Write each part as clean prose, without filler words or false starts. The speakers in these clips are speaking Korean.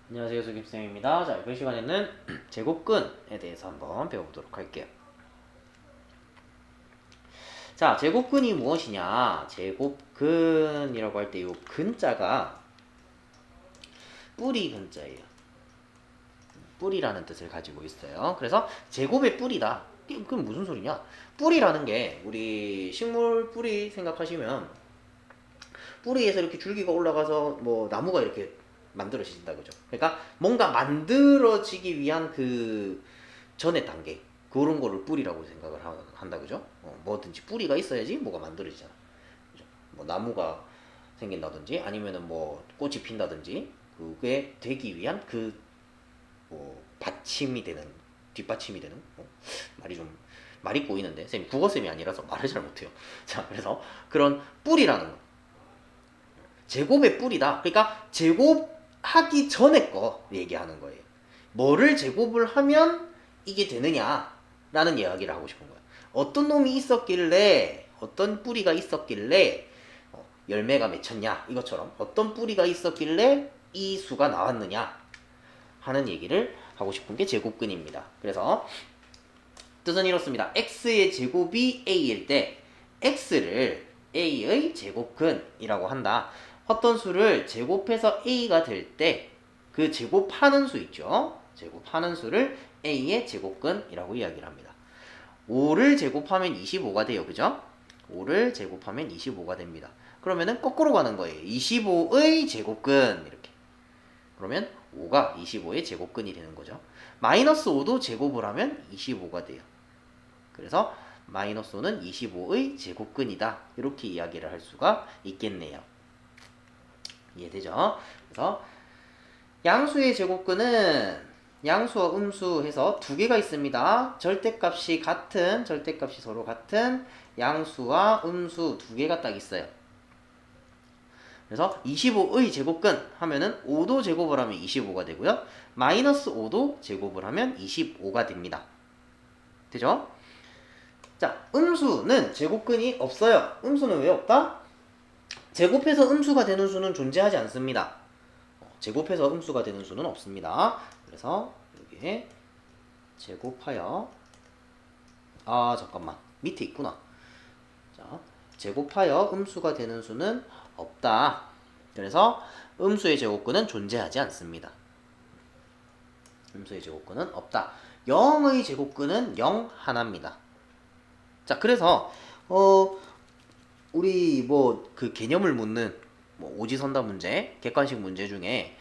안녕하세요, 수김쌤입니다. 자, 이번 시간에는 제곱근에 대해서 한번 배워보도록 할게요. 자, 제곱근이 무엇이냐? 제곱근이라고 할 때 이 근자가 뿌리 근자예요. 뿌리라는 뜻을 가지고 있어요. 그래서 제곱의 뿌리다. 그건 무슨 소리냐? 뿌리라는 게 우리 식물 뿌리 생각하시면 뿌리에서 이렇게 줄기가 올라가서 뭐 나무가 이렇게 만들어진다 그죠? 그러니까 뭔가 만들어지기 위한 그 전의 단계 그런 거를 뿌리라고 생각을 한다 그죠? 뭐든지 뿌리가 있어야지 뭐가 만들어지잖아. 그죠? 뭐 나무가 생긴다든지 아니면은 뭐 꽃이 핀다든지 그게 되기 위한 뭐 받침이 되는 뒷받침이 되는 말이 좀 말이 꼬이는데 쌤이 국어쌤이 아니라서 말을 잘 못해요. 자 그래서 그런 뿌리라는 거 제곱의 뿌리다. 그러니까 제곱하기 전에 거 얘기하는 거예요. 뭐를 제곱을 하면 이게 되느냐라는 이야기를 하고 싶은 거예요. 어떤 놈이 있었길래 어떤 뿌리가 있었길래 열매가 맺혔냐 이것처럼 어떤 뿌리가 있었길래 이 수가 나왔느냐 하는 얘기를 하고 싶은 게 제곱근입니다. 그래서 뜻은 이렇습니다. x의 제곱이 a일 때 x를 a의 제곱근이라고 한다. 어떤 수를 제곱해서 a가 될 때 그 제곱하는 수 있죠. 제곱하는 수를 a의 제곱근이라고 이야기를 합니다. 5를 제곱하면 25가 돼요. 그죠? 5를 제곱하면 25가 됩니다. 그러면은 거꾸로 가는 거예요. 25의 제곱근 이렇게. 그러면 5가 25의 제곱근이 되는 거죠. 마이너스 5도 제곱을 하면 25가 돼요. 그래서 마이너스 5는 25의 제곱근이다. 이렇게 이야기를 할 수가 있겠네요. 이해되죠? 그래서 양수의 제곱근은 양수와 음수 해서 두 개가 있습니다. 절대값이 서로 같은 양수와 음수 두 개가 딱 있어요. 그래서 25의 제곱근 하면은 5도 제곱을 하면 25가 되고요. 마이너스 5도 제곱을 하면 25가 됩니다. 되죠? 자, 음수는 제곱근이 없어요. 음수는 왜 없다? 제곱해서 음수가 되는 수는 존재하지 않습니다. 제곱해서 음수가 되는 수는 없습니다. 그래서 여기에 제곱하여 잠깐만 밑에 있구나. 자, 제곱하여 음수가 되는 수는 없다. 그래서 음수의 제곱근은 존재하지 않습니다. 음수의 제곱근은 없다. 0의 제곱근은 0 하나입니다. 자, 그래서 우리 뭐 그 개념을 묻는 뭐 오지선다 문제, 객관식 문제 중에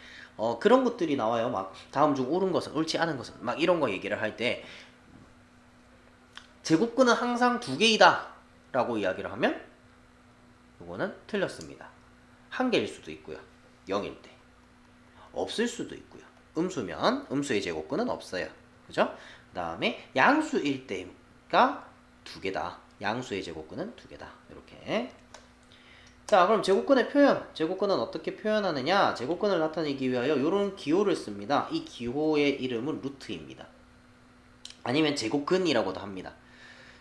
그런 것들이 나와요. 막 다음 중 옳은 것은 옳지 않은 것은 막 이런 거 얘기를 할 때 제곱근은 항상 두 개이다 라고 이야기를 하면 이거는 틀렸습니다. 한 개일 수도 있고요. 0일 때 없을 수도 있고요. 음수면 음수의 제곱근은 없어요. 그죠? 그 다음에 양수일 때가 두 개다. 양수의 제곱근은 두 개다. 이렇게. 자, 그럼 제곱근의 표현. 제곱근은 어떻게 표현하느냐? 제곱근을 나타내기 위하여 이런 기호를 씁니다. 이 기호의 이름은 루트입니다. 아니면 제곱근이라고도 합니다.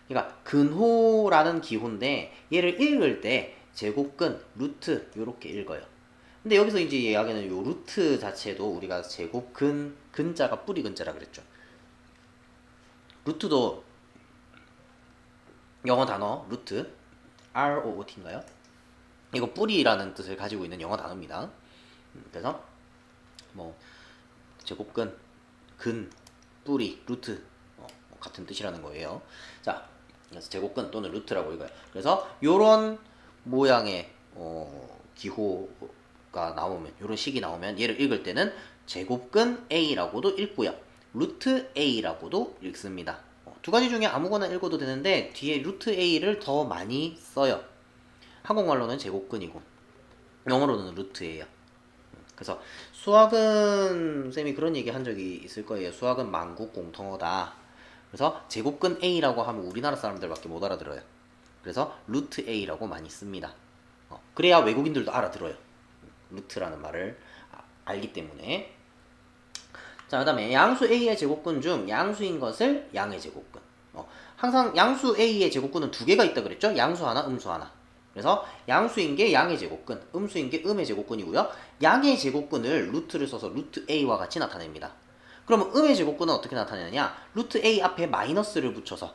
그러니까 근호라는 기호인데 얘를 읽을 때 제곱근, 루트 이렇게 읽어요. 근데 여기서 이제 이야기는 요 루트 자체도 우리가 제곱근, 근자가 뿌리 근자라 그랬죠. 루트도 영어 단어 루트 ROOT인가요? 이거 뿌리라는 뜻을 가지고 있는 영어 단어입니다. 그래서 뭐 제곱근, 근, 뿌리, 루트 같은 뜻이라는 거예요. 자, 그래서 제곱근 또는 루트라고 읽어요. 그래서 요런 모양의 기호가 나오면 요런 식이 나오면 얘를 읽을 때는 제곱근 A라고도 읽고요. 루트 A라고도 읽습니다. 두 가지 중에 아무거나 읽어도 되는데 뒤에 루트 A를 더 많이 써요. 한국말로는 제곱근이고 영어로는 루트예요. 그래서 수학은 쌤이 그런 얘기 한 적이 있을 거예요. 수학은 만국 공통어다. 그래서 제곱근 A라고 하면 우리나라 사람들밖에 못 알아들어요. 그래서 루트 A라고 많이 씁니다. 그래야 외국인들도 알아들어요. 루트라는 말을 알기 때문에. 자, 그 다음에 양수 A의 제곱근 중 양수인 것을 양의 제곱근. 항상 양수 A의 제곱근은 두 개가 있다 그랬죠? 양수 하나, 음수 하나. 그래서 양수인 게 양의 제곱근, 음수인 게 음의 제곱근이고요. 양의 제곱근을 루트를 써서 루트 a와 같이 나타냅니다. 그러면 음의 제곱근은 어떻게 나타내느냐? 루트 a 앞에 마이너스를 붙여서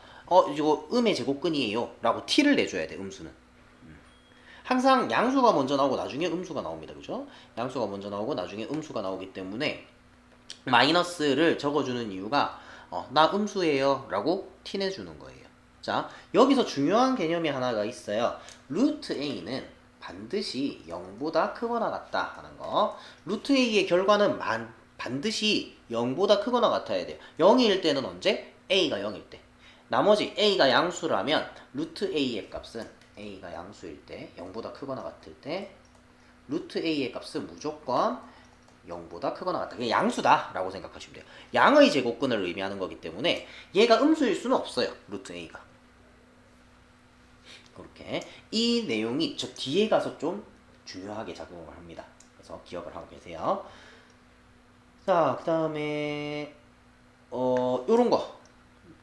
이거 음의 제곱근이에요 라고 t를 내줘야 돼. 음수는 항상 양수가 먼저 나오고 나중에 음수가 나옵니다. 그죠? 양수가 먼저 나오고 나중에 음수가 나오기 때문에 마이너스를 적어주는 이유가 나 음수예요 라고 티 내주는 거예요. 자, 여기서 중요한 개념이 하나가 있어요. 루트 a는 반드시 0보다 크거나 같다 하는 거. 루트 a의 결과는 반드시 0보다 크거나 같아야 돼요. 0일 때는 언제? a가 0일 때. 나머지 a가 양수라면 루트 a의 값은 a가 양수일 때 0보다 크거나 같을 때 루트 a의 값은 무조건 0보다 크거나 같다. 그게 양수다 라고 생각하시면 돼요. 양의 제곱근을 의미하는 거기 때문에 얘가 음수일 수는 없어요. 루트 a가. 그렇게 이 내용이 저 뒤에 가서 좀 중요하게 작용을 합니다. 그래서 기억을 하고 계세요. 자, 그 다음에 요런 거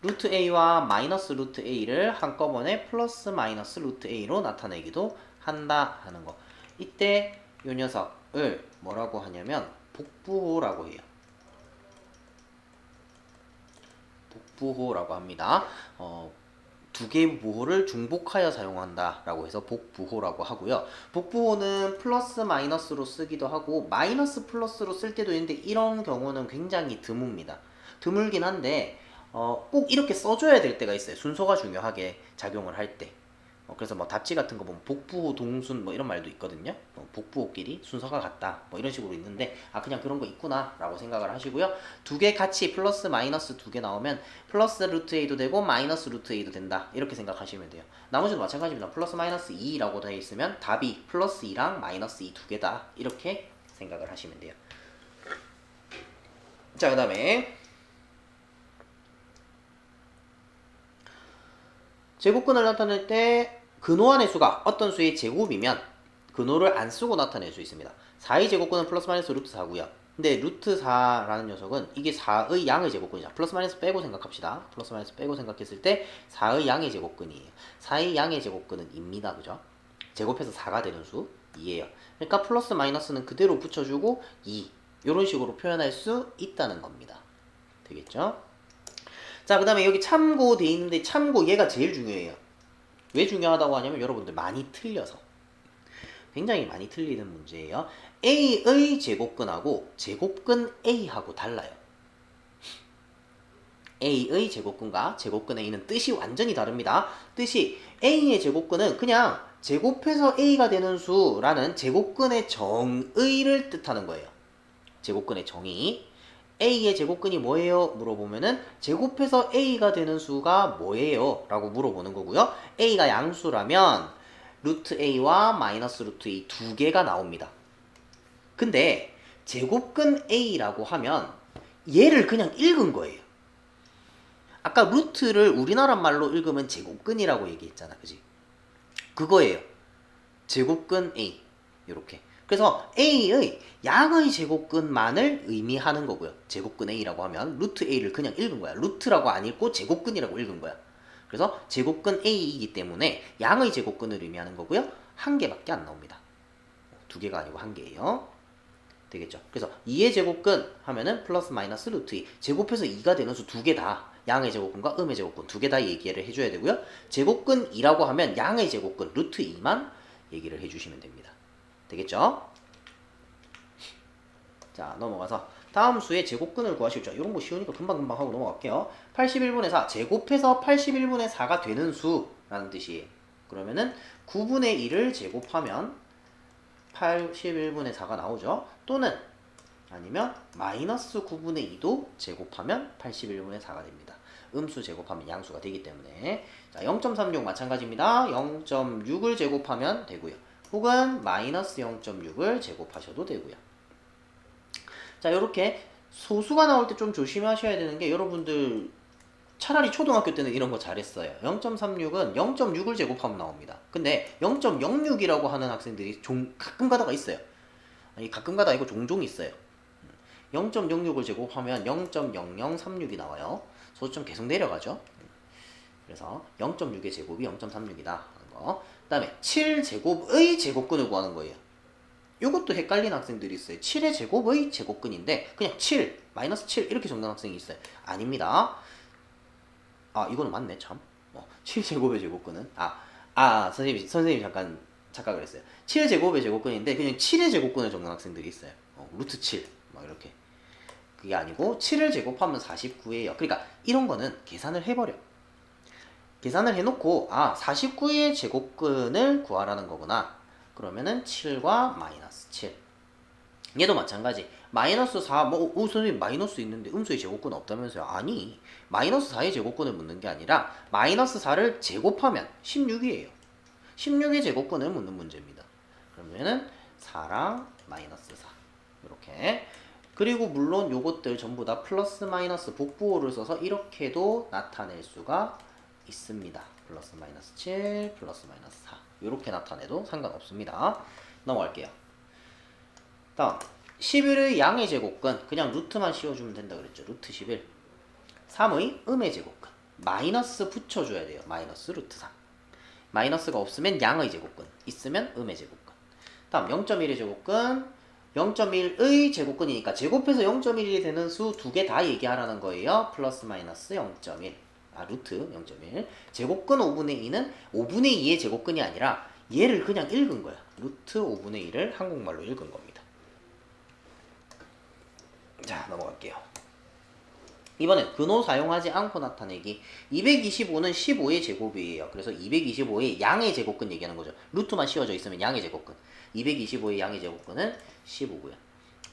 루트 a와 마이너스 루트 a를 한꺼번에 플러스 마이너스 루트 a로 나타내기도 한다 하는 거. 이때 요 녀석을 뭐라고 하냐면 복부호라고 해요. 복부호라고 합니다. 두 개의 부호를 중복하여 사용한다 라고 해서 복부호라고 하고요. 복부호는 플러스 마이너스로 쓰기도 하고 마이너스 플러스로 쓸 때도 있는데 이런 경우는 굉장히 드뭅니다. 드물긴 한데 꼭 이렇게 써줘야 될 때가 있어요. 순서가 중요하게 작용을 할 때. 그래서 뭐 답지 같은 거 보면 복부호 동순 뭐 이런 말도 있거든요. 복부호끼리 순서가 같다 뭐 이런 식으로 있는데 그냥 그런 거 있구나 라고 생각을 하시고요. 두 개 같이 플러스 마이너스 두 개 나오면 플러스 루트 a도 되고 마이너스 루트 a도 된다 이렇게 생각하시면 돼요. 나머지도 마찬가지입니다. 플러스 마이너스 2라고 되어 있으면 답이 플러스 2랑 마이너스 2 두 개다 이렇게 생각을 하시면 돼요. 자, 그 다음에 제곱근을 나타낼 때 근호안의 수가 어떤 수의 제곱이면 근호를 안 쓰고 나타낼 수 있습니다. 4의 제곱근은 플러스 마이너스 루트 4고요. 근데 루트 4라는 녀석은 이게 4의 양의 제곱근이죠. 플러스 마이너스 빼고 생각합시다. 플러스 마이너스 빼고 생각했을 때 4의 양의 제곱근이에요. 4의 양의 제곱근은 2입니다. 그죠? 제곱해서 4가 되는 수 2예요. 그러니까 플러스 마이너스는 그대로 붙여주고 2 이런 식으로 표현할 수 있다는 겁니다. 되겠죠? 자, 그 다음에 여기 참고 돼 있는데 참고 얘가 제일 중요해요. 왜 중요하다고 하냐면 여러분들 많이 틀려서 굉장히 많이 틀리는 문제예요. A의 제곱근하고 제곱근 A하고 달라요. A의 제곱근과 제곱근 A는 뜻이 완전히 다릅니다. 뜻이 A의 제곱근은 그냥 제곱해서 A가 되는 수라는 제곱근의 정의를 뜻하는 거예요. 제곱근의 정의. A의 제곱근이 뭐예요? 물어보면은 제곱해서 A가 되는 수가 뭐예요? 라고 물어보는 거고요. A가 양수라면 루트 A와 마이너스 루트 A 두 개가 나옵니다. 근데 제곱근 A라고 하면 얘를 그냥 읽은 거예요. 아까 루트를 우리나라 말로 읽으면 제곱근이라고 얘기했잖아. 그지? 그거예요. 제곱근 A. 이렇게. 그래서 A의 양의 제곱근만을 의미하는 거고요. 제곱근 A라고 하면 루트 A를 그냥 읽은 거야. 루트라고 안 읽고 제곱근이라고 읽은 거야. 그래서 제곱근 A이기 때문에 양의 제곱근을 의미하는 거고요. 한 개밖에 안 나옵니다. 두 개가 아니고 한 개예요. 되겠죠? 그래서 2의 제곱근 하면은 플러스 마이너스 루트 2. 제곱해서 2가 되는 수 두 개 다. 양의 제곱근과 음의 제곱근 두 개 다 얘기를 해줘야 되고요. 제곱근 2라고 하면 양의 제곱근 루트 2만 얘기를 해주시면 됩니다. 되겠죠? 자, 넘어가서 다음 수의 제곱근을 구하시죠. 이런 거 쉬우니까 금방금방 하고 넘어갈게요. 81분의 4 제곱해서 81분의 4가 되는 수라는 뜻이에요. 그러면은 9분의 1을 제곱하면 81분의 4가 나오죠. 또는 아니면 마이너스 9분의 2도 제곱하면 81분의 4가 됩니다. 음수 제곱하면 양수가 되기 때문에. 자, 0.36 마찬가지입니다. 0.6을 제곱하면 되고요. 혹은 마이너스 0.6을 제곱하셔도 되고요. 자, 이렇게 소수가 나올 때 좀 조심하셔야 되는 게 여러분들 차라리 초등학교 때는 이런 거 잘했어요. 0.36은 0.6을 제곱하면 나옵니다. 근데 0.06이라고 하는 학생들이 가끔 가다가 있어요. 아니, 가끔 가다 이거 종종 있어요. 0.06을 제곱하면 0.0036이 나와요. 소수점 계속 내려가죠. 그래서 0.6의 제곱이 0.36이다 하는 거. 다음에 7제곱의 제곱근을 구하는 거예요. 이것도 헷갈리는 학생들이 있어요. 7의 제곱의 제곱근인데 그냥 7, 마이너스 7 이렇게 적는 학생이 있어요. 아닙니다. 아 이거는 맞네 참. 7제곱의 제곱근은 선생님 잠깐 착각을 했어요. 7제곱의 제곱근인데 그냥 7의 제곱근을 적는 학생들이 있어요. 루트 7 막 이렇게. 그게 아니고 7을 제곱하면 49예요. 그러니까 이런 거는 계산을 해버려. 계산을 해놓고 49의 제곱근을 구하라는 거구나. 그러면은 7과 마이너스 7. 얘도 마찬가지. 마이너스 4, 선생님 마이너스 있는데 음수의 제곱근 없다면서요? 아니, 마이너스 4의 제곱근을 묻는 게 아니라 마이너스 4를 제곱하면 16이에요. 16의 제곱근을 묻는 문제입니다. 그러면은 4랑 마이너스 4 이렇게. 그리고 물론 요것들 전부 다 플러스 마이너스 복부호를 써서 이렇게도 나타낼 수가 있습니다. 플러스 마이너스 7, 플러스 마이너스 4 이렇게 나타내도 상관없습니다. 넘어갈게요. 다음 11의 양의 제곱근 그냥 루트만 씌워주면 된다 그랬죠. 루트 11. 3의 음의 제곱근 마이너스 붙여줘야 돼요. 마이너스 루트 3. 마이너스가 없으면 양의 제곱근, 있으면 음의 제곱근. 다음 0.1의 제곱근 0.1의 제곱근이니까 제곱해서 0.1이 되는 수 두 개 다 얘기하라는 거예요. 플러스 마이너스 0.1. 루트 0.1. 제곱근 5분의 2는 5분의 2의 제곱근이 아니라 얘를 그냥 읽은 거야. 루트 5분의 2를 한국말로 읽은 겁니다. 자, 넘어갈게요. 이번엔 근호 사용하지 않고 나타내기. 225는 15의 제곱이에요. 그래서 225의 양의 제곱근 얘기하는 거죠. 루트만 씌워져 있으면 양의 제곱근. 225의 양의 제곱근은 15고요.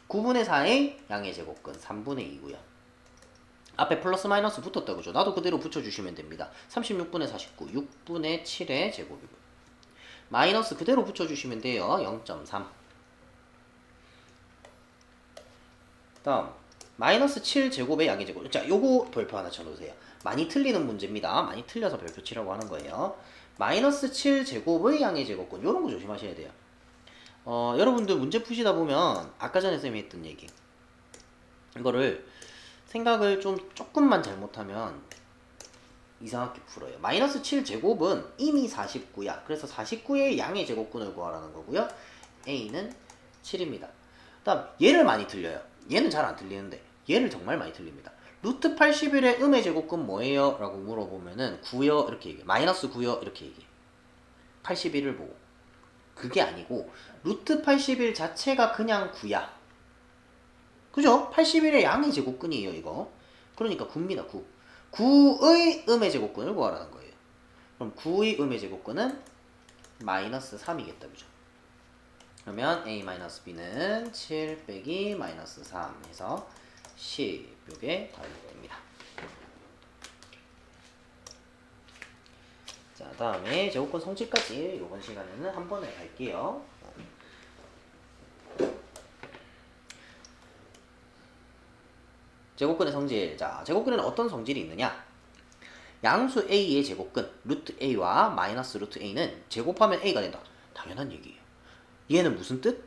9분의 4의 양의 제곱근 3분의 2고요. 앞에 플러스 마이너스 붙었다 그죠? 나도 그대로 붙여주시면 됩니다. 36분의 49, 6분의 7의 제곱이고요. 마이너스 그대로 붙여주시면 돼요. 0.3. 다음 마이너스 7제곱의 양의 제곱. 자, 요거 별표 하나 쳐놓으세요. 많이 틀리는 문제입니다. 많이 틀려서 별표 치라고 하는 거예요. 마이너스 7제곱의 양의 제곱권 요런 거 조심하셔야 돼요. 여러분들 문제 푸시다 보면 아까 전에 쌤이 했던 얘기 이거를 생각을 좀 조금만 잘못하면 이상하게 풀어요. 마이너스 7제곱은 이미 49야. 그래서 49의 양의 제곱근을 구하라는 거고요. A는 7입니다. 다음 얘를 많이 틀려요. 얘는 잘 안 틀리는데 얘를 정말 많이 틀립니다. 루트 81의 음의 제곱근 뭐예요? 라고 물어보면은 9요 이렇게 얘기해. 마이너스 9요 이렇게 얘기해. 81을 보고 그게 아니고 루트 81 자체가 그냥 9야. 그죠? 81의 양의 제곱근이에요 이거. 그러니까 9입니다. 9. 9의 음의 제곱근을 구하라는 거예요. 그럼 9의 음의 제곱근은 마이너스 3이겠다. 그죠? 그러면 a-b는 7 빼기 마이너스 3 해서 10 요게 답이 됩니다. 자, 다음에 제곱근 성질까지 이번 시간에는 한 번에 갈게요. 제곱근의 성질. 자, 제곱근에는 어떤 성질이 있느냐? 양수 a의 제곱근 루트 a와 마이너스 루트 a는 제곱하면 a가 된다. 당연한 얘기예요. 얘는 무슨 뜻?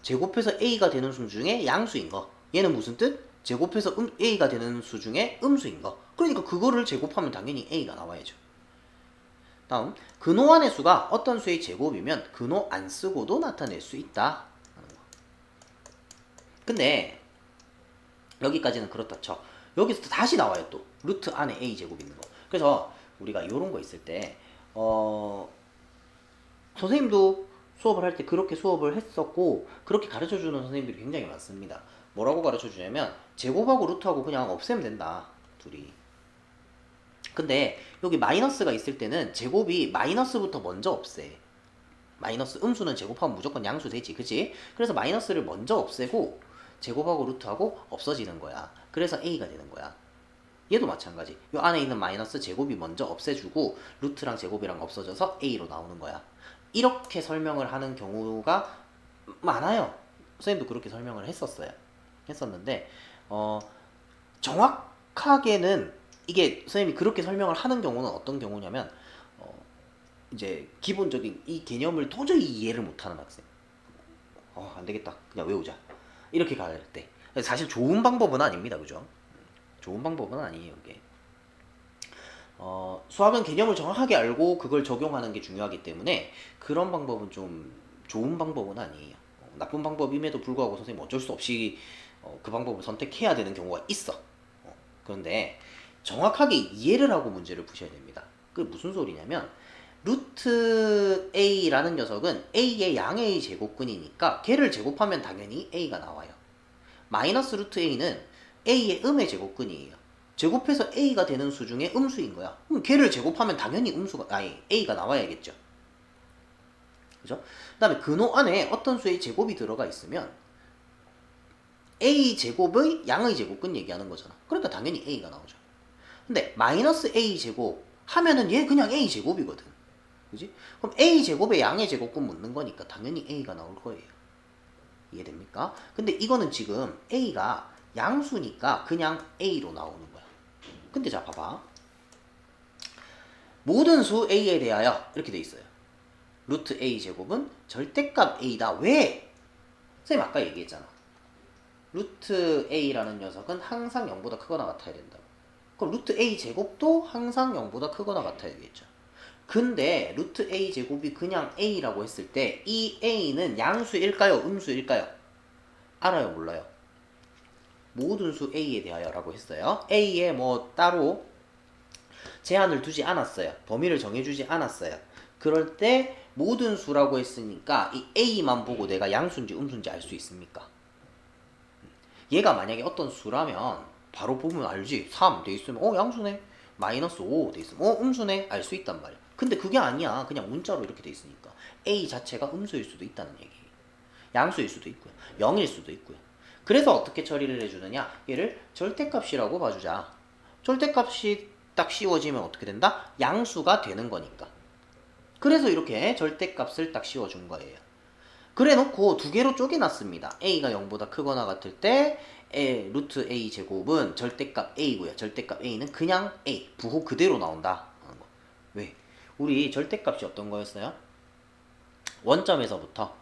제곱해서 a가 되는 수 중에 양수인 거. 얘는 무슨 뜻? 제곱해서 a가 되는 수 중에 음수인 거. 그러니까 그거를 제곱하면 당연히 a가 나와야죠. 다음, 근호안의 수가 어떤 수의 제곱이면 근호 안 쓰고도 나타낼 수 있다. 근데 여기까지는 그렇다 쳐. 여기서 다시 나와요 또. 루트 안에 a 제곱 있는 거. 그래서 우리가 이런 거 있을 때 선생님도 수업을 할 때 그렇게 수업을 했었고 그렇게 가르쳐주는 선생님들이 굉장히 많습니다. 뭐라고 가르쳐주냐면 제곱하고 루트하고 그냥 없애면 된다. 둘이. 근데 여기 마이너스가 있을 때는 제곱이 마이너스부터 먼저 없애. 마이너스 음수는 제곱하면 무조건 양수 되지. 그치? 그래서 마이너스를 먼저 없애고 제곱하고 루트하고 없어지는 거야. 그래서 a가 되는 거야. 얘도 마찬가지. 이 안에 있는 마이너스 제곱이 먼저 없애주고 루트랑 제곱이랑 없어져서 a로 나오는 거야. 이렇게 설명을 하는 경우가 많아요. 선생님도 그렇게 설명을 했었는데 정확하게는 이게 선생님이 그렇게 설명을 하는 경우는 어떤 경우냐면 이제 기본적인 이 개념을 도저히 이해를 못하는 학생. 안 되겠다. 그냥 외우자. 이렇게 갈 때. 사실 좋은 방법은 아닙니다. 그죠? 좋은 방법은 아니에요. 이게. 수학은 개념을 정확하게 알고 그걸 적용하는 게 중요하기 때문에 그런 방법은 좀 좋은 방법은 아니에요. 나쁜 방법임에도 불구하고 선생님 어쩔 수 없이 그 방법을 선택해야 되는 경우가 있어. 그런데 정확하게 이해를 하고 문제를 푸셔야 됩니다. 그게 무슨 소리냐면 루트 a라는 녀석은 a의 양의 제곱근이니까 걔를 제곱하면 당연히 a가 나와요. 마이너스 루트 a는 a의 음의 제곱근이에요. 제곱해서 a가 되는 수 중에 음수인 거야. 그럼 걔를 제곱하면 당연히 a가 나와야겠죠. 그죠? 그 다음에 근호 안에 어떤 수의 제곱이 들어가 있으면 a 제곱의 양의 제곱근 얘기하는 거잖아. 그러니까 당연히 a가 나오죠. 근데 마이너스 a 제곱 하면은 얘 그냥 a 제곱이거든. 그지? 그럼 a 제곱에 양의 제곱근 묻는 거니까 당연히 a가 나올 거예요. 이해됩니까? 근데 이거는 지금 a가 양수니까 그냥 a로 나오는 거야. 근데 자 봐봐. 모든 수 a에 대하여 이렇게 돼 있어요. 루트 a 제곱은 절대값 a다. 왜? 선생님 아까 얘기했잖아. 루트 a라는 녀석은 항상 0보다 크거나 같아야 된다고. 그럼 루트 a 제곱도 항상 0보다 크거나 같아야 되겠죠. 근데 루트 a 제곱이 그냥 a라고 했을 때 이 a는 양수일까요? 음수일까요? 알아요? 몰라요? 모든 수 a에 대하여 라고 했어요. a에 뭐 따로 제한을 두지 않았어요. 범위를 정해주지 않았어요. 그럴 때 모든 수라고 했으니까 이 a만 보고 내가 양수인지 음수인지 알 수 있습니까? 얘가 만약에 어떤 수라면 바로 보면 알지. 3 돼 있으면 양수네. 마이너스 5 돼 있으면 음수네. 알 수 있단 말이야. 근데 그게 아니야. 그냥 문자로 이렇게 돼 있으니까 a 자체가 음수일 수도 있다는 얘기예요. 양수일 수도 있고요. 0일 수도 있고요. 그래서 어떻게 처리를 해주느냐. 얘를 절대값이라고 봐주자. 절대값이 딱 씌워지면 어떻게 된다? 양수가 되는 거니까. 그래서 이렇게 절대값을 딱 씌워준 거예요. 그래 놓고 두 개로 쪼개놨습니다. a가 0보다 크거나 같을 때 루트 a 제곱은 절대값 a고요. 절대값 a는 그냥 a, 부호 그대로 나온다 하는 거. 왜? 우리 절대값이 어떤 거였어요? 원점에서부터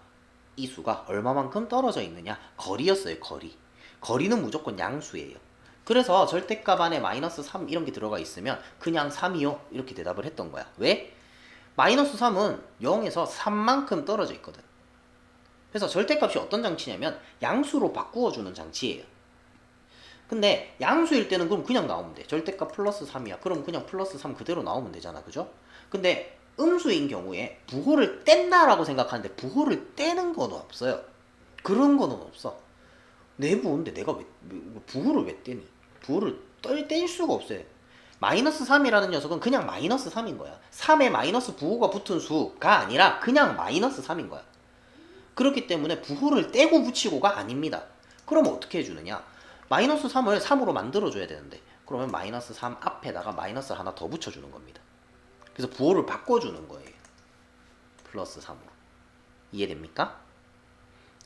이 수가 얼마만큼 떨어져 있느냐? 거리였어요. 거리. 거리는 무조건 양수예요. 그래서 절대값 안에 마이너스 3 이런 게 들어가 있으면 그냥 3이요 이렇게 대답을 했던 거야. 왜? 마이너스 3은 0에서 3만큼 떨어져 있거든. 그래서 절대값이 어떤 장치냐면 양수로 바꾸어주는 장치예요. 근데 양수일 때는 그럼 그냥 나오면 돼. 절대값 플러스 3이야. 그럼 그냥 플러스 3 그대로 나오면 되잖아. 그죠? 근데 음수인 경우에 부호를 뗀다라고 생각하는데 부호를 떼는 건 없어요. 그런 거는 없어. 내부인데 내가 왜 부호를 왜 떼니? 부호를 뗄 수가 없어요. 마이너스 3이라는 녀석은 그냥 마이너스 3인 거야. 3에 마이너스 부호가 붙은 수가 아니라 그냥 마이너스 3인 거야. 그렇기 때문에 부호를 떼고 붙이고가 아닙니다. 그러면 어떻게 해주느냐? 마이너스 3을 3으로 만들어줘야 되는데 그러면 마이너스 3 앞에다가 마이너스를 하나 더 붙여주는 겁니다. 그래서 부호를 바꿔주는 거예요. 플러스 3으로. 이해됩니까?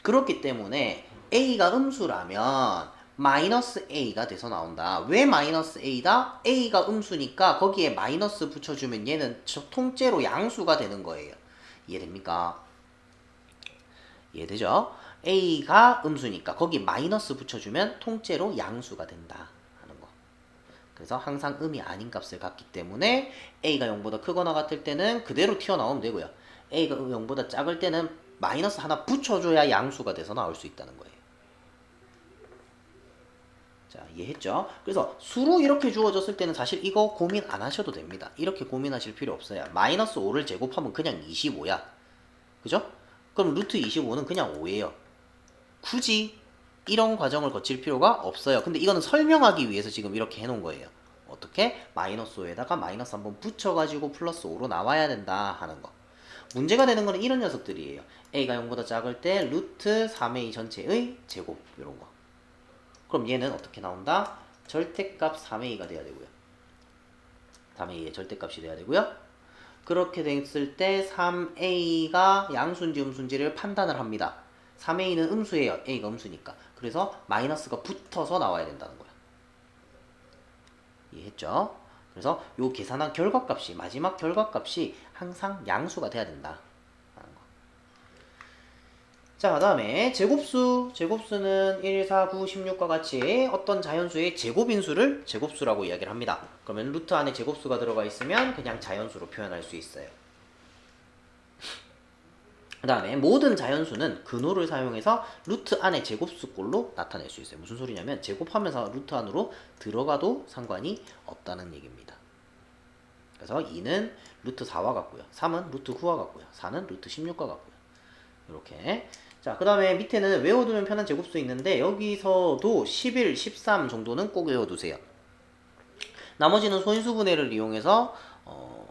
그렇기 때문에 a가 음수라면 마이너스 a가 돼서 나온다. 왜 마이너스 a다? a가 음수니까 거기에 마이너스 붙여주면 얘는 통째로 양수가 되는 거예요. 이해됩니까? 이해되죠? a가 음수니까 거기 마이너스 붙여주면 통째로 양수가 된다 하는 거. 그래서 항상 음이 아닌 값을 갖기 때문에 a가 0보다 크거나 같을 때는 그대로 튀어나오면 되고요. a가 0보다 작을 때는 마이너스 하나 붙여줘야 양수가 돼서 나올 수 있다는 거예요. 자, 이해했죠? 그래서 수로 이렇게 주어졌을 때는 사실 이거 고민 안 하셔도 됩니다. 이렇게 고민하실 필요 없어요. 마이너스 5를 제곱하면 그냥 25야. 그죠? 그럼 루트 25는 그냥 5예요. 굳이 이런 과정을 거칠 필요가 없어요. 근데 이거는 설명하기 위해서 지금 이렇게 해놓은 거예요. 어떻게? 마이너스 5에다가 마이너스 한번 붙여가지고 플러스 5로 나와야 된다 하는 거. 문제가 되는 거는 이런 녀석들이에요. a가 0보다 작을 때 루트 3a 전체의 제곱 이런 거. 그럼 얘는 어떻게 나온다? 절대값 3a가 돼야 되고요. 3a의 절대값이 돼야 되고요. 그렇게 됐을 때 3a가 양수인지 음수인지를 판단을 합니다. 3a는 음수예요. a가 음수니까. 그래서 마이너스가 붙어서 나와야 된다는 거야. 이해했죠? 그래서 요 계산한 결과값이 마지막 결과값이 항상 양수가 돼야 된다. 자, 그 다음에 제곱수. 제곱수는 1, 4, 9, 16과 같이 어떤 자연수의 제곱인수를 제곱수라고 이야기를 합니다. 그러면 루트 안에 제곱수가 들어가 있으면 그냥 자연수로 표현할 수 있어요. 그 다음에 모든 자연수는 근호를 사용해서 루트 안에 제곱수꼴로 나타낼 수 있어요. 무슨 소리냐면 제곱하면서 루트 안으로 들어가도 상관이 없다는 얘기입니다. 그래서 2는 루트 4와 같고요. 3은 루트 9와 같고요. 4는 루트 16과 같고요. 이렇게. 자, 그 다음에 밑에는 외워두면 편한 제곱수 있는데 여기서도 11, 13 정도는 꼭 외워두세요. 나머지는 소인수분해를 이용해서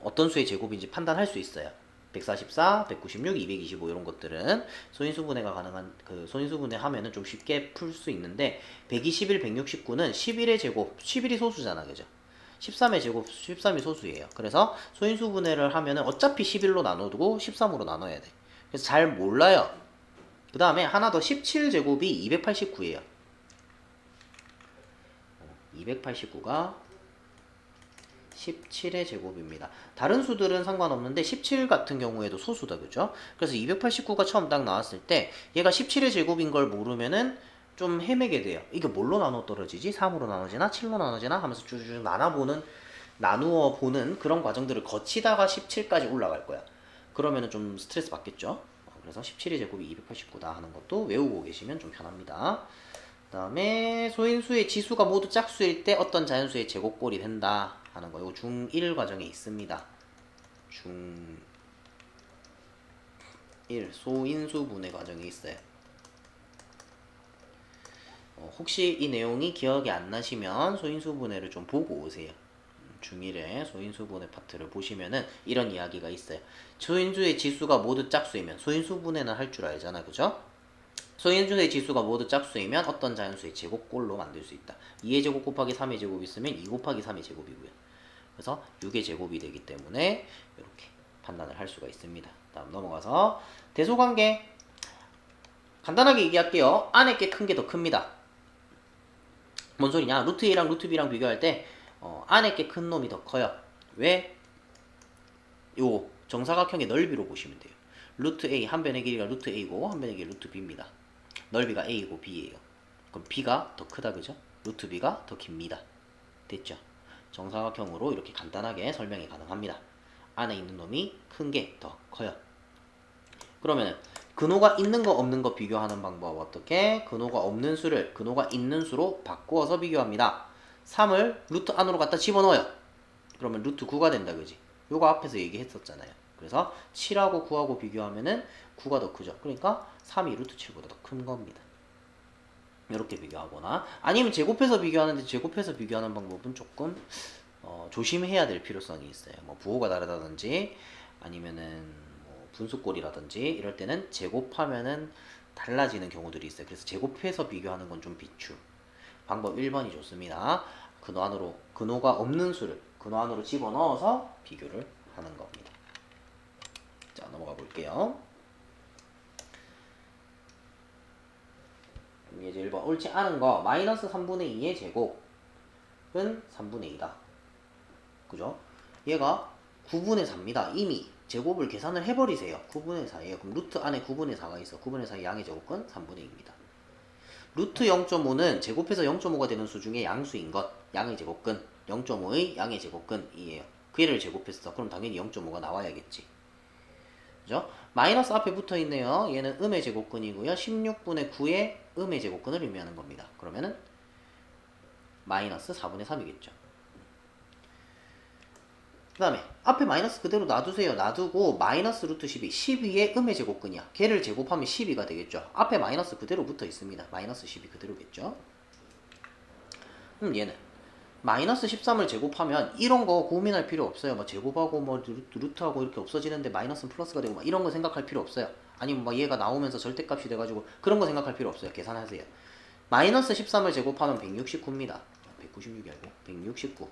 어떤 수의 제곱인지 판단할 수 있어요. 144, 196, 225 이런 것들은 소인수분해가 가능한 그 소인수분해 하면은 좀 쉽게 풀 수 있는데 121, 169는 11의 제곱, 11이 소수잖아, 그죠? 13의 제곱, 13이 소수예요. 그래서 소인수분해를 하면은 어차피 11로 나눠두고 13으로 나눠야 돼. 그래서 잘 몰라요. 그 다음에 하나 더 17제곱이 289예요. 289가 17의 제곱입니다. 다른 수들은 상관없는데 17 같은 경우에도 소수다, 그죠? 그래서 289가 처음 딱 나왔을 때 얘가 17의 제곱인 걸 모르면은 좀 헤매게 돼요. 이게 뭘로 나눠 떨어지지? 3으로 나눠지나? 7로 나눠지나? 하면서 쭉 나누어 보는 그런 과정들을 거치다가 17까지 올라갈 거야. 그러면은 좀 스트레스 받겠죠? 그래서 17의 제곱이 289다 하는 것도 외우고 계시면 좀 편합니다. 그 다음에 소인수의 지수가 모두 짝수일 때 어떤 자연수의 제곱꼴이 된다 하는 거. 이거 중1 과정에 있습니다. 중1 소인수 분해 과정에 있어요. 혹시 이 내용이 기억이 안 나시면 소인수 분해를 좀 보고 오세요. 중1의 소인수 분해 파트를 보시면은 이런 이야기가 있어요. 소인수의 지수가 모두 짝수이면 소인수 분해는 할 줄 알잖아, 그죠? 소인수의 지수가 모두 짝수이면 어떤 자연수의 제곱꼴로 만들 수 있다. 2의 제곱 곱하기 3의 제곱 있으면 2 곱하기 3의 제곱이고요. 그래서 6의 제곱이 되기 때문에 이렇게 판단을 할 수가 있습니다. 다음 넘어가서 대소관계. 간단하게 얘기할게요. 안에 게 큰 게 더 큽니다. 뭔 소리냐? 루트 A랑 루트 B랑 비교할 때 안에 게 큰 놈이 더 커요. 왜? 요 정사각형의 넓이로 보시면 돼요. 루트 A 한 변의 길이가 루트 A고 한 변의 길이 루트 B입니다. 넓이가 A고 B예요. 그럼 B가 더 크다, 그죠? 루트 B가 더 깁니다. 됐죠? 정사각형으로 이렇게 간단하게 설명이 가능합니다. 안에 있는 놈이 큰 게 더 커요. 그러면은 근호가 있는 거 없는 거 비교하는 방법 어떻게? 근호가 없는 수를 근호가 있는 수로 바꾸어서 비교합니다. 3을 루트 안으로 갖다 집어넣어요. 그러면 루트 9가 된다, 그지? 요거 앞에서 얘기했었잖아요. 그래서 7하고 9하고 비교하면은 9가 더 크죠. 그러니까 3이 루트 7보다 더 큰 겁니다. 이렇게 비교하거나 아니면 제곱해서 비교하는데 제곱해서 비교하는 방법은 조금 조심해야 될 필요성이 있어요. 뭐 부호가 다르다든지 아니면은 뭐 분수꼴이라든지 이럴 때는 제곱하면은 달라지는 경우들이 있어요. 그래서 제곱해서 비교하는 건 좀 비추. 방법 1번이 좋습니다. 근호가 없는 수를 근호 안으로 집어넣어서 비교를 하는 겁니다. 자, 넘어가 볼게요. 이제 1번 옳지 않은 거 마이너스 3분의 2의 제곱은 3분의 2다. 그죠? 얘가 9분의 4입니다. 이미 제곱을 계산을 해버리세요. 9분의 4예요. 그럼 루트 안에 9분의 4가 있어. 9분의 4의 양의 제곱은 3분의 2입니다. 루트 0.5는 제곱해서 0.5가 되는 수 중에 양수인 것. 양의 제곱근 0.5의 양의 제곱근이에요. 그 얘를 제곱했어. 그럼 당연히 0.5가 나와야겠지. 그죠? 마이너스 앞에 붙어 있네요. 얘는 음의 제곱근이고요. 16분의 9의 음의 제곱근을 의미하는 겁니다. 그러면은 마이너스 4분의 3이겠죠. 그 다음에 앞에 마이너스 그대로 놔두세요. 놔두고 마이너스 루트 12, 12의 음의 제곱근이야. 걔를 제곱하면 12가 되겠죠. 앞에 마이너스 그대로 붙어 있습니다. 마이너스 12 그대로겠죠. 얘는 마이너스 13을 제곱하면 이런 거 고민할 필요 없어요. 뭐 제곱하고 뭐 루트하고 이렇게 없어지는데 마이너스는 플러스가 되고 막 이런 거 생각할 필요 없어요. 아니면 막 얘가 나오면서 절대값이 돼가지고 그런 거 생각할 필요 없어요. 계산하세요. 마이너스 13을 제곱하면 169입니다. 196이 아니고 169.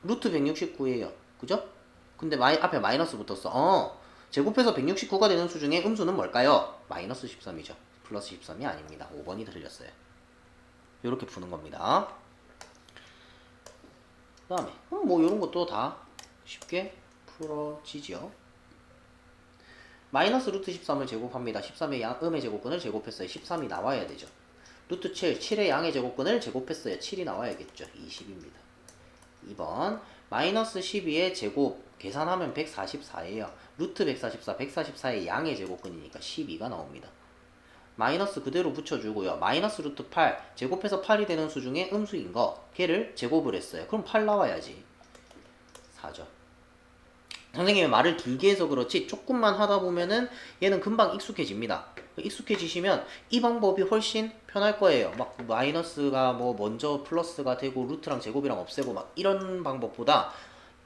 루트 169예요. 그죠? 근데 앞에 마이너스 붙었어. 제곱해서 169가 되는 수 중에 음수는 뭘까요? 마이너스 13이죠. 플러스 13이 아닙니다. 5번이 틀렸어요. 이렇게 푸는 겁니다. 그 다음에 뭐 이런 것도 다 쉽게 풀어지죠. 마이너스 루트 13을 제곱합니다. 13의 음의 제곱근을 제곱했어요. 13이 나와야 되죠. 루트 7, 7의 양의 제곱근을 제곱했어요. 7이 나와야겠죠. 20입니다. 2번 마이너스 12의 제곱 계산하면 144예요. 루트 144, 144의 양의 제곱근이니까 12가 나옵니다. 마이너스 그대로 붙여주고요. 마이너스 루트 8, 제곱해서 8이 되는 수 중에 음수인 거 걔를 제곱을 했어요. 그럼 8 나와야지. 4죠. 선생님이 말을 길게 해서 그렇지 조금만 하다 보면은 얘는 금방 익숙해집니다. 익숙해지시면 이 방법이 훨씬 편할 거예요. 막 마이너스가 뭐 먼저 플러스가 되고 루트랑 제곱이랑 없애고 막 이런 방법보다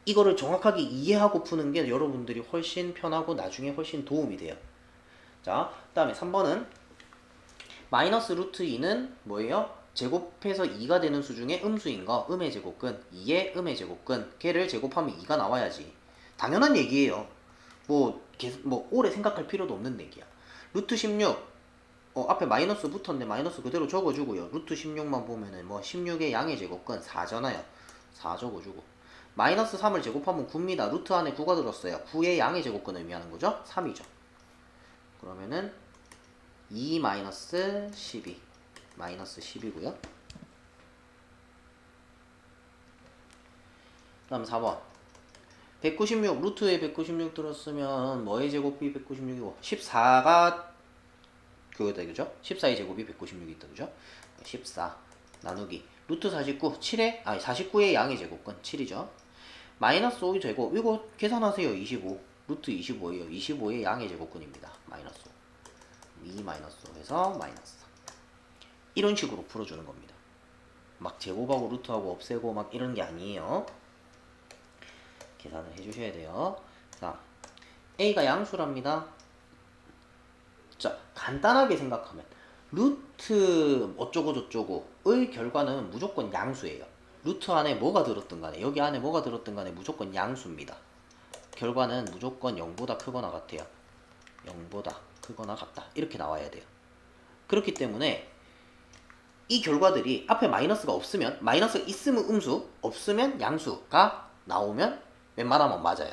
이거를 정확하게 이해하고 푸는 게 여러분들이 훨씬 편하고 나중에 훨씬 도움이 돼요. 자, 그 다음에 3번은 마이너스 루트 2는 뭐예요? 제곱해서 2가 되는 수 중에 음수인 거 음의 제곱근 2의 음의 제곱근 걔를 제곱하면 2가 나와야지. 당연한 얘기예요. 뭐 오래 생각할 필요도 없는 얘기야. 루트 16 앞에 마이너스 붙었는데 마이너스 그대로 적어주고요. 루트 16만 보면은 뭐 16의 양의 제곱근 4잖아요. 4 적어주고 마이너스 3을 제곱하면 9입니다. 루트 안에 9가 들었어요. 9의 양의 제곱근을 의미하는 거죠. 3이죠. 그러면은 2 마이너스 12 마이너스 10이고요. 그 다음 4번 196 루트에 196 들었으면 뭐의 제곱이 196이고 14가 그거다 그죠? 14의 제곱이 196이 있다 그죠? 14 나누기 루트 49 7의 49의 양의 제곱근 7이죠. 마이너스 5의 제곱 이거 계산하세요. 25 루트 25예요. 25의 양의 제곱근입니다. 마이너스 5 2 마이너스 5 해서 마이너스 4 이런 식으로 풀어주는 겁니다. 막 제곱하고 루트하고 없애고 막 이런 게 아니에요. 계산을 해주셔야 돼요. 자, A가 양수랍니다. 자, 간단하게 생각하면 루트 어쩌고 저쩌고의 결과는 무조건 양수예요. 루트 안에 뭐가 들었든 간에 여기 안에 뭐가 들었든 간에 무조건 양수입니다. 결과는 무조건 0보다 크거나 같아요. 0보다 크거나 같다. 이렇게 나와야 돼요. 그렇기 때문에 이 결과들이 앞에 마이너스가 없으면 마이너스가 있으면 음수 없으면 양수가 나오면 웬만하면 맞아요.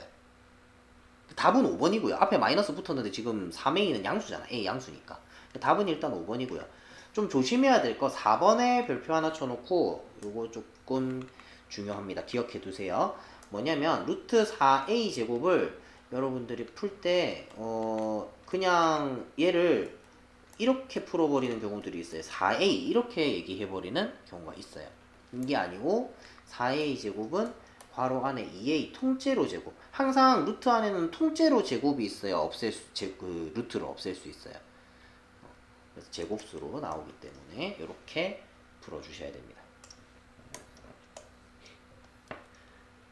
답은 5번이고요. 앞에 마이너스 붙었는데 지금 3A는 양수잖아. A 양수니까. 답은 일단 5번이고요. 좀 조심해야 될 거 4번에 별표 하나 쳐놓고 요거 조금 중요합니다. 기억해 두세요. 뭐냐면 루트 4A 제곱을 여러분들이 풀 때 그냥 얘를 이렇게 풀어버리는 경우들이 있어요. 4A 이렇게 얘기해버리는 경우가 있어요. 이게 아니고 4A 제곱은 괄호 안에 2A 통째로 제곱. 항상 루트 안에는 통째로 제곱이 있어요. 루트를 없앨 수 있어요. 그래서 제곱수로 나오기 때문에 이렇게 풀어주셔야 됩니다.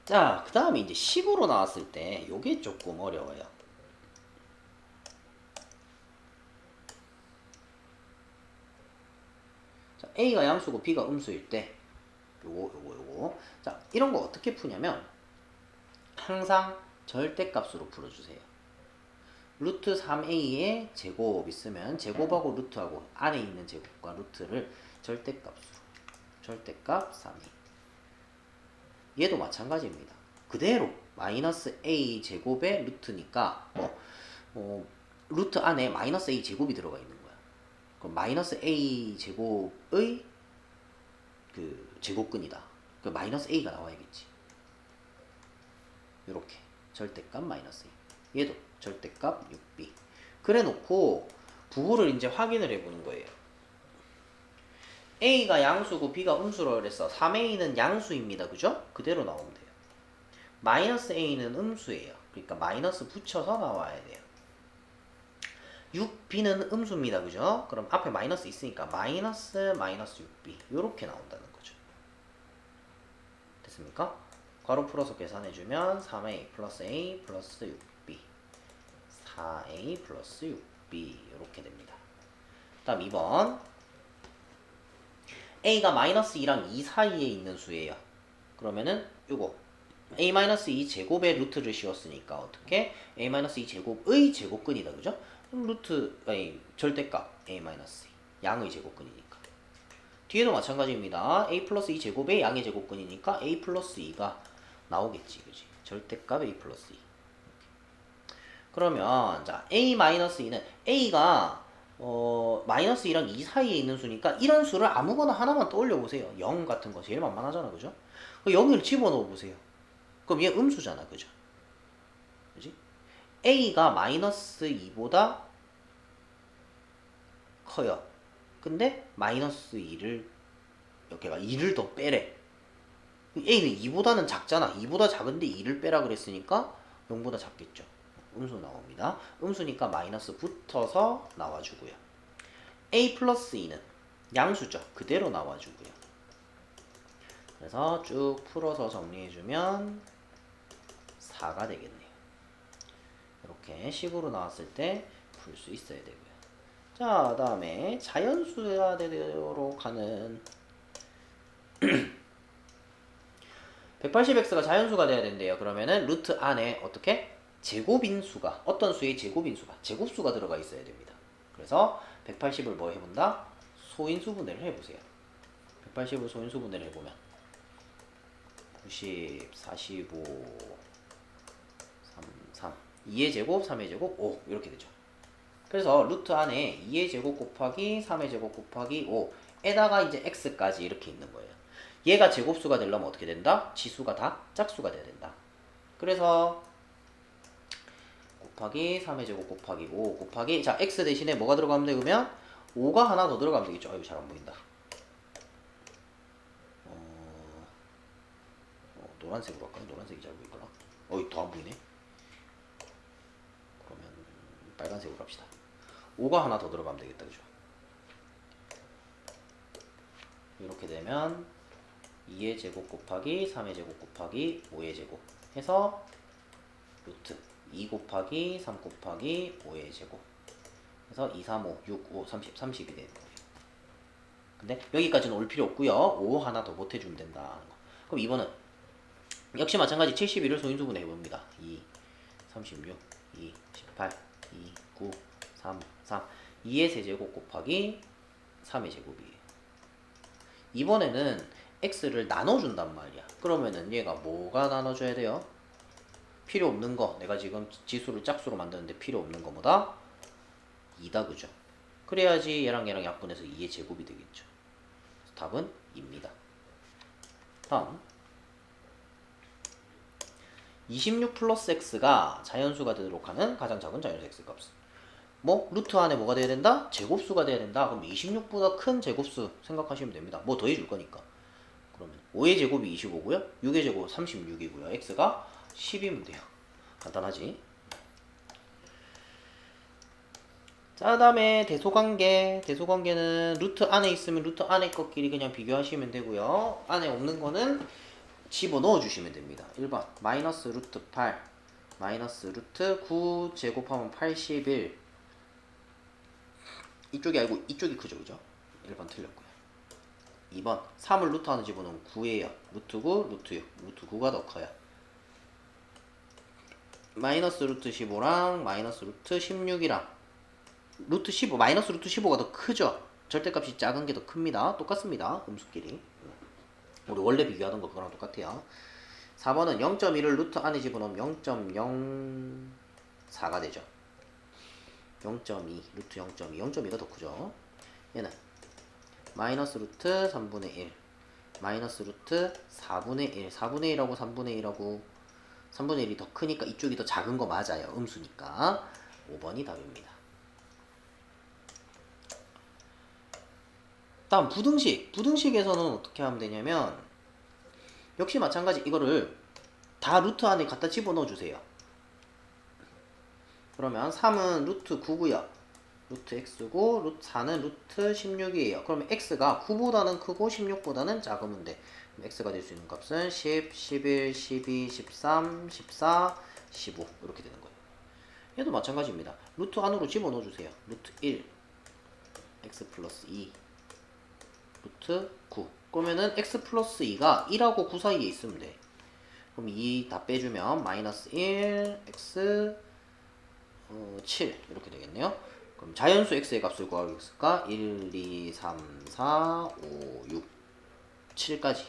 자, 그 다음에 이제 식으로 나왔을 때 이게 조금 어려워요. 자, A가 양수고 B가 음수일 때 요거. 자, 이런 거 어떻게 푸냐면 항상 절대값으로 풀어주세요. 루트 3A의 제곱 있으면 제곱하고 루트하고 안에 있는 제곱과 루트를 절대값으로 절대값 3A 얘도 마찬가지입니다. 그대로 마이너스 A 제곱의 루트니까 루트 안에 마이너스 A 제곱이 들어가 있는 거야. 그럼 마이너스 A 제곱의 그 제곱근이다. 그 마이너스 A가 나와야겠지. 요렇게 절대값 마이너스 A 얘도 절대값 6b 그래 놓고 부호를 이제 확인을 해보는 거예요. A가 양수고 B가 음수라고 그랬어. 3A는 양수입니다. 그죠? 그대로 나오면 돼요. 마이너스 A는 음수예요. 그러니까 마이너스 붙여서 나와야 돼요. 6B는 음수입니다. 그죠? 그럼 앞에 마이너스 있으니까 마이너스 6B 요렇게 나온다는 거죠. 됐습니까? 괄호 풀어서 계산해주면 3A 플러스 A 플러스 6B 4A 플러스 6B 이렇게 됩니다. 다음 2번 A가 마이너스 2랑 2 사이에 있는 수예요. 그러면은 요거 A-2 제곱의 루트를 씌웠으니까 어떻게? A-2 제곱의 제곱근이다. 그죠? 그럼 절대값 A-2 양의 제곱근이니까 뒤에도 마찬가지입니다. A 플러스 2 제곱의 양의 제곱근이니까 A 플러스 2가 나오겠지. 그지? 절대값 A 플러스 2. 그러면 자 a-2는 a가 마이너스 2랑 2 사이에 있는 수니까 이런 수를 아무거나 하나만 떠올려 보세요. 0 같은 거 제일 만만하잖아, 그죠? 여기를 집어넣어 보세요. 그럼 얘 음수잖아, 그죠? 그지? a가 마이너스 2보다 커요. 근데 마이너스 2를 여기가 2를 더 빼래. a는 2보다는 작잖아. 2보다 작은데 2를 빼라 그랬으니까 0보다 작겠죠. 음수 나옵니다. 음수니까 마이너스 붙어서 나와주고요. a 플러스 2는 양수죠. 그대로 나와주고요. 그래서 쭉 풀어서 정리해주면 4가 되겠네요. 이렇게 식으로 나왔을 때 풀 수 있어야 되고요. 자, 다음에 자연수야 되도록 하는 180x가 자연수가 돼야 된대요. 그러면은 루트 안에 어떻게? 제곱인수가 어떤 수의 제곱인수가 제곱수가 들어가 있어야 됩니다. 그래서 180을 뭐 해본다? 소인수분해를 해보세요. 180을 소인수분해를 해보면 90, 45, 3, 2의 제곱, 3의 제곱, 5 이렇게 되죠. 그래서 루트 안에 2의 제곱 곱하기 3의 제곱 곱하기 5에다가 이제 x까지 이렇게 있는 거예요. 얘가 제곱수가 되려면 어떻게 된다? 지수가 다 짝수가 돼야 된다. 그래서 곱하기 3의 제곱 곱하기 5 곱하기 자 x 대신에 뭐가 들어가면 돼? 그러면 5가 하나 더 들어가면 되겠죠. 아이고 잘 안 보인다. 노란색으로 할까요? 노란색이 잘 보이더라. 더 안 보이네. 그러면 빨간색으로 합시다. 5가 하나 더 들어가면 되겠다. 그죠? 이렇게 되면 2의 제곱 곱하기 3의 제곱 곱하기 5의 제곱 해서 루트 2 곱하기 3 곱하기 5의 제곱 해서 2, 3, 5, 6, 5, 30, 30이 되는 거예요. 근데 여기까지는 올 필요 없고요. 5 하나 더 못해주면 된다는 거. 그럼 2번은 역시 마찬가지 71을 소인수분해 해봅니다. 2, 36, 2, 18, 2, 9, 3, 3 2의 세제곱 곱하기 3의 제곱이에요. 이번에는 x를 나눠준단 말이야. 그러면은 얘가 뭐가 나눠줘야 돼요? 필요 없는 거. 내가 지금 지수를 짝수로 만드는데 필요 없는 거보다 2다, 그죠? 그래야지 얘랑 약분해서 2의 제곱이 되겠죠. 답은 2입니다. 다음 26 플러스 x가 자연수가 되도록 하는 가장 작은 자연수 x 값은 뭐 루트 안에 뭐가 돼야 된다? 제곱수가 돼야 된다. 그럼 26보다 큰 제곱수 생각하시면 됩니다. 뭐 더해줄 거니까. 그러면 5의 제곱이 25고요. 6의 제곱 36이고요. x가 10이면 돼요. 간단하지? 자, 다음에 대소관계. 대소관계는 루트 안에 있으면 루트 안에 것끼리 그냥 비교하시면 되고요. 안에 없는 거는 집어넣어 주시면 됩니다. 1번 마이너스 루트 8 마이너스 루트 9 제곱하면 81 이쪽이 아니고 이쪽이 크죠, 그죠? 1번 틀렸고요. 2번 3을 루트 안에 집어넣으면 9예요. 루트 9, 루트 6 루트 9가 더 커요. 마이너스 루트 15랑 마이너스 루트 16이랑 루트 15, 마이너스 루트 15가 더 크죠? 절대값이 작은 게 더 큽니다. 똑같습니다. 음수끼리. 우리 원래 비교하던 거 그거랑 똑같아요. 4번은 0.1을 루트 안에 집어넣으면 0.04가 되죠. 0.2, 루트 0.2, 0.2가 더 크죠. 얘는 마이너스 루트 3분의 1, 마이너스 루트 4분의 1, 4분의 1하고 3분의 1하고 3분의 1이 더 크니까 이쪽이 더 작은 거 맞아요. 음수니까 5번이 답입니다. 다음 부등식. 부등식에서는 어떻게 하면 되냐면 역시 마찬가지 이거를 다 루트 안에 갖다 집어넣어 주세요. 그러면 3은 루트 9고요. 루트 x고 루트 4는 루트 16이에요. 그러면 x가 9보다는 크고 16보다는 작으면 돼. x가 될 수 있는 값은 10, 11, 12, 13, 14, 15 이렇게 되는 거예요. 얘도 마찬가지입니다. 루트 안으로 집어넣어 주세요. 루트 1, x 플러스 2, 루트 9. 그러면은 x 플러스 2가 1하고 9 사이에 있으면 돼. 그럼 2 다 빼주면 마이너스 1, x 7 이렇게 되겠네요. 그럼 자연수 x의 값을 구하겠을까? 1, 2, 3, 4, 5, 6, 7까지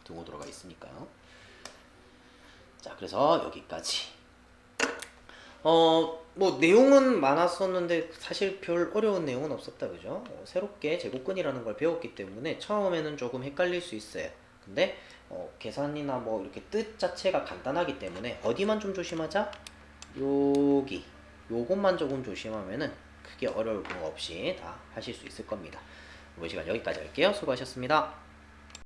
등호 들어가 있으니까요. 자, 그래서 여기까지. 뭐 내용은 많았었는데 사실 별 어려운 내용은 없었다, 그죠? 새롭게 제곱근이라는 걸 배웠기 때문에 처음에는 조금 헷갈릴 수 있어요. 근데 계산이나 뭐 이렇게 뜻 자체가 간단하기 때문에 어디만 좀 조심하자? 여기 요것만 조금 조심하면은 크게 어려울 거 없이 다 하실 수 있을 겁니다. 이번 시간 여기까지 할게요. 수고하셨습니다.